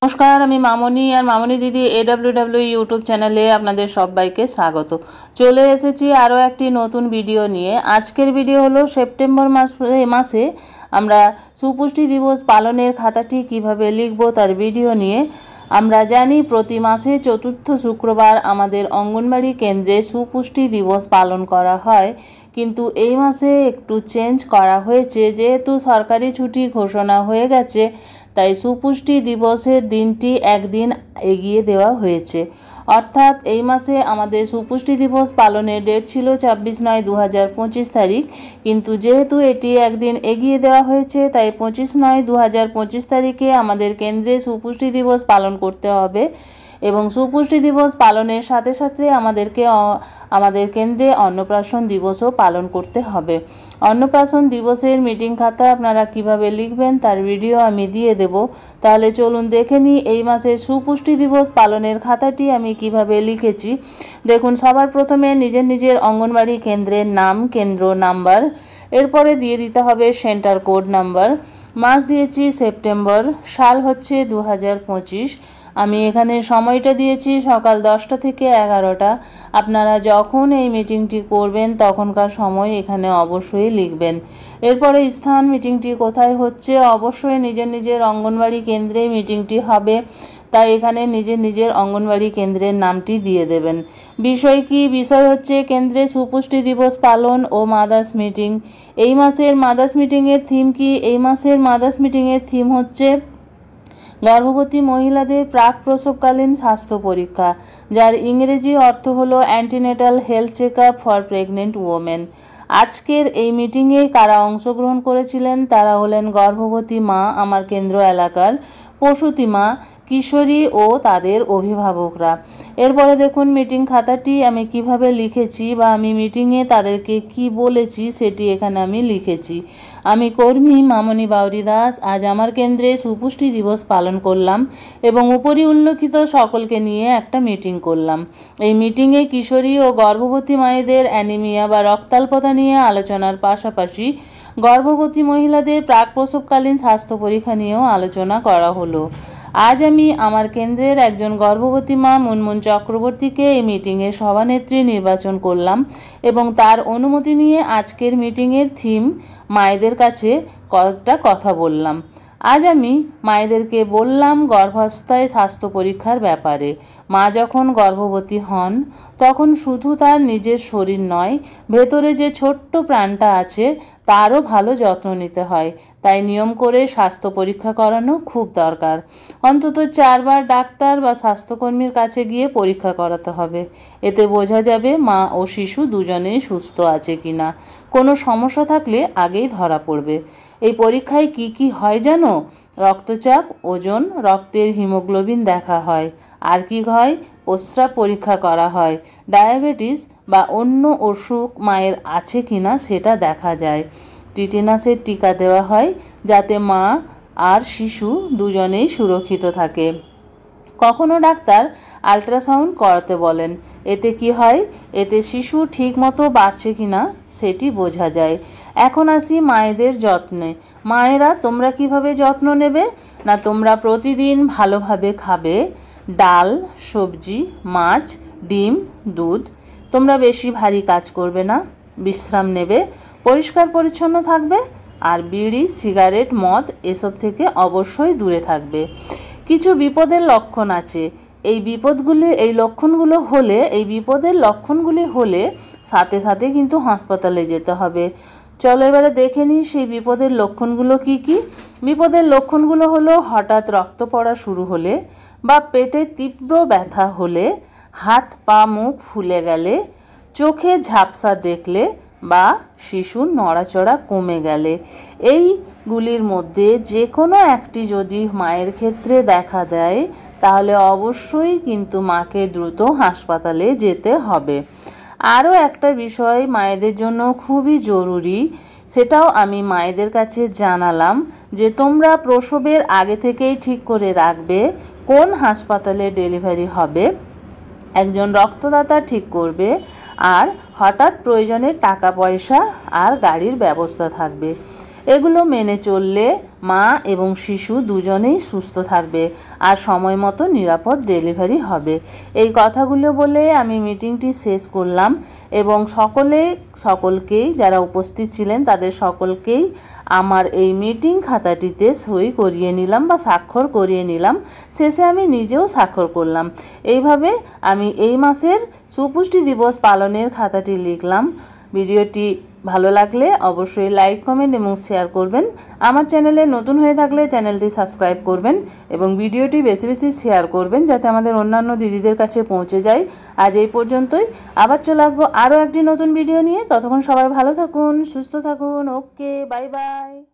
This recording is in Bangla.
নমস্কার, আমি মামনি আর মামনি দিদি AWW ইউটিউব চ্যানেলে আপনাদের সবাইকে স্বাগত। চলে এসেছি আরও একটি নতুন ভিডিও নিয়ে। আজকের ভিডিও হলো সেপ্টেম্বর মাসে আমরা সুপুষ্টি দিবস পালনের খাতাটি কিভাবে লিখব তার ভিডিও নিয়ে। আমরা জানি প্রতি মাসে চতুর্থ শুক্রবার আমাদের অঙ্গনবাড়ি কেন্দ্রে সুপুষ্টি দিবস পালন করা হয়, কিন্তু এই মাসে একটু চেঞ্জ করা হয়েছে। যেহেতু সরকারি ছুটি ঘোষণা হয়ে গেছে, তাই সুপুষ্টি দিবসের দিনটি একদিন এগিয়ে দেওয়া হয়েছে। অর্থাৎ এই মাসে আমাদের সুপুষ্টি দিবস পালনের ডেট ছিল 26/9/2025 তারিখ, কিন্তু যেহেতু এটি একদিন এগিয়ে দেওয়া হয়েছে, তাই 25/9/2025 তারিখে আমাদের কেন্দ্রে সুপুষ্টি দিবস পালন করতে হবে। এবং সুপুষ্টি দিবস পালনের সাথে সাথে আমাদের কেন্দ্রে অন্নপ্রাশন দিবসও পালন করতে হবে। অন্নপ্রাশন দিবসের মিটিং খাতা আপনারা কিভাবে লিখবেন তার ভিডিও আমি দিয়ে দেব। তাহলে চলুন দেখে নিই এই মাসের সুপুষ্টি দিবস পালনের খাতাটি আমি কিভাবে লিখেছি। দেখুন, সবার প্রথমে নিজের নিজের অঙ্গনবাড়ি কেন্দ্রের নাম, কেন্দ্র নাম্বার, এরপরে দিয়ে দিতে হবে সেন্টার কোড নাম্বার। মাস দিয়েছি সেপ্টেম্বর, সাল হচ্ছে 2025। আমি এখানে সময়টা দিয়েছি সকাল 10টা থেকে 11টা। আপনারা যখন এই মিটিংটি করবেন তখনকার সময় এখানে অবশ্যই লিখবেন। এরপরে স্থান, মিটিংটি কোথায় হচ্ছে, অবশ্যই নিজের নিজের অঙ্গনবাড়ি কেন্দ্রে মিটিংটি হবে, তাই এখানে নিজের নিজের অঙ্গনবাড়ি কেন্দ্রের নামটি দিয়ে দেবেন। বিষয় কি? বিষয় হচ্ছে কেন্দ্রে সুপুষ্টি দিবস পালন ও মাদার্স মিটিং। এই মাসের মাদার্স মিটিংয়ের থিম কি? এই মাসের মাদার্স মিটিংয়ের থিম হচ্ছে গর্ভবতী মহিলাদের প্রাক প্রসবকালীন স্বাস্থ্য পরীক্ষা, যার ইংরেজি অর্থ হলো antenatal health check up for pregnant women. আজকের এই মিটিংয়ে কারা অংশগ্রহণ করেছিলেন তারা হলেন গর্ভবতী মা, আমার কেন্দ্র এলাকার, প্রসূতি মা, কিশোরী ও তাদের অভিভাবকরা। এরপরে দেখুন মিটিং খাতাটি আমি কিভাবে লিখেছি বা আমি মিটিংয়ে তাদেরকে কি বলেছি সেটি এখানে আমি লিখেছি। আমি কর্মী মামনি বাউরি দাস, আজ আমার কেন্দ্রে সুপুষ্টি দিবস পালন করলাম এবং উপরি উল্লেখিত সকলকে নিয়ে একটা মিটিং করলাম। এই মিটিংয়ে কিশোরী ও গর্ভবতী মায়েদের অ্যানিমিয়া বা রক্তাল্পতা নিয়ে আলোচনার পাশাপাশি গর্ভবতী মহিলাদের প্রাক প্রসবকালীন স্বাস্থ্য পরীক্ষা নিয়েও আলোচনা করা হলো। আজ আমি আমার কেন্দ্রের একজন গর্ভবতী মা মুনমুন চক্রবর্তীকে এই মিটিংয়ের সভানেত্রী নির্বাচন করলাম এবং তার অনুমতি নিয়ে আজকের মিটিংয়ের থিম মায়েদের কাছে কয়েকটা কথা বললাম। আজ আমি মায়েদেরকে বললাম গর্ভাবস্থায় স্বাস্থ্য পরীক্ষার ব্যাপারে। মা যখন গর্ভবতী হন তখন শুধু তার নিজের শরীর নয়, ভেতরে যে ছোট্ট প্রাণটা আছে তারও ভালো যত্ন নিতে হয়। তাই নিয়ম করে স্বাস্থ্য পরীক্ষা করানো খুব দরকার। অন্তত 4 বার ডাক্তার বা স্বাস্থ্যকর্মীর কাছে গিয়ে পরীক্ষা করাতে হবে। এতে বোঝা যাবে মা ও শিশু দুজনেই সুস্থ আছে কিনা। কোনো সমস্যা থাকলে আগেই ধরা পড়বে। এই পরীক্ষায় কি কি হয় জানো? রক্তচাপ, ওজন, রক্তের হিমোগ্লোবিন দেখা হয়। আর কি হয়? প্রস্রাব পরীক্ষা করা হয়। ডায়াবেটিস বা অন্য অসুখ মায়ের আছে কিনা সেটা দেখা যায়। টিটেনাসের টিকা দেওয়া হয় যাতে মা আর শিশু দুজনেই সুরক্ষিত থাকে। কখনো ডাক্তার আল্ট্রাসাউন্ড করাতে বলেন। এতে কি হয়? এতে শিশু ঠিক মতো বাড়ছে কিনা সেটি বোঝা যায়। এখন আসি মায়েদের যত্নে। মায়েরা তোমরা কিভাবে যত্ন নেবে? না, তোমরা প্রতিদিন ভালোভাবে খাবে, ডাল, সবজি, মাছ, ডিম, দুধ। তোমরা বেশি ভারী কাজ করবে না, বিশ্রাম নেবে, পরিষ্কার পরিচ্ছন্ন থাকবে, আর বিড়ি, সিগারেট, মদ এসব থেকে অবশ্যই দূরে থাকবে। কিছু বিপদের লক্ষণ আছে। এই বিপদের লক্ষণগুলি হলে সাথে সাথে কিন্তু হাসপাতালে যেতে হবে। চলো এবারে দেখে নিই সেই বিপদের লক্ষণগুলো কি কি। বিপদের লক্ষণগুলো হলো হঠাৎ রক্ত পড়া শুরু হলে বা পেটে তীব্র ব্যথা হলে, হাত পা মুখ ফুলে গেলে, চোখে ঝাপসা দেখলে বা শিশুর নড়াচড়া কমে গেলে। এইগুলির মধ্যে যে কোনো একটি যদি মায়ের ক্ষেত্রে দেখা দেয় তাহলে অবশ্যই কিন্তু মাকে দ্রুত হাসপাতালে যেতে হবে। আরও একটা বিষয় মায়েদের জন্য খুবই জরুরি, সেটাও আমি মায়েদের কাছে জানালাম যে তোমরা প্রসবের আগে থেকেই ঠিক করে রাখবে কোন হাসপাতালে ডেলিভারি হবে, একজন রক্তদাতা ঠিক করবে, আর হঠাৎ প্রয়োজনে টাকা পয়সা আর গাড়ির ব্যবস্থা থাকবে। এগুলো মেনে চললে মা এবং শিশু দুজনেই সুস্থ থাকবে আর সময় মতো নিরাপদ ডেলিভারি হবে। এই কথাগুলো বলে আমি মিটিংটি শেষ করলাম এবং সকলকেই যারা উপস্থিত ছিলেন তাদের সকলকেই আমার এই মিটিং খাতাটিতে সই করিয়ে নিলাম বা স্বাক্ষর করিয়ে নিলাম। শেষে আমি নিজেও স্বাক্ষর করলাম। এইভাবে আমি এই মাসের সুপুষ্টি দিবস পালনের খাতাটি লিখলাম। ভিডিওটি ভালো লাগলে অবশ্যই লাইক, কমেন্ট এবং শেয়ার করবেন। আমার চ্যানেলে নতুন হয়ে থাকলে চ্যানেলটি সাবস্ক্রাইব করবেন এবং ভিডিওটি বেশি বেশি শেয়ার করবেন যাতে আমাদের অন্যান্য দিদিদের কাছে পৌঁছে যায়। আজ এই পর্যন্তই, আবার চলে আসবো আরও একটি নতুন ভিডিও নিয়ে। ততক্ষণ সবাই ভালো থাকুন, সুস্থ থাকুন। ওকে, বাই বাই।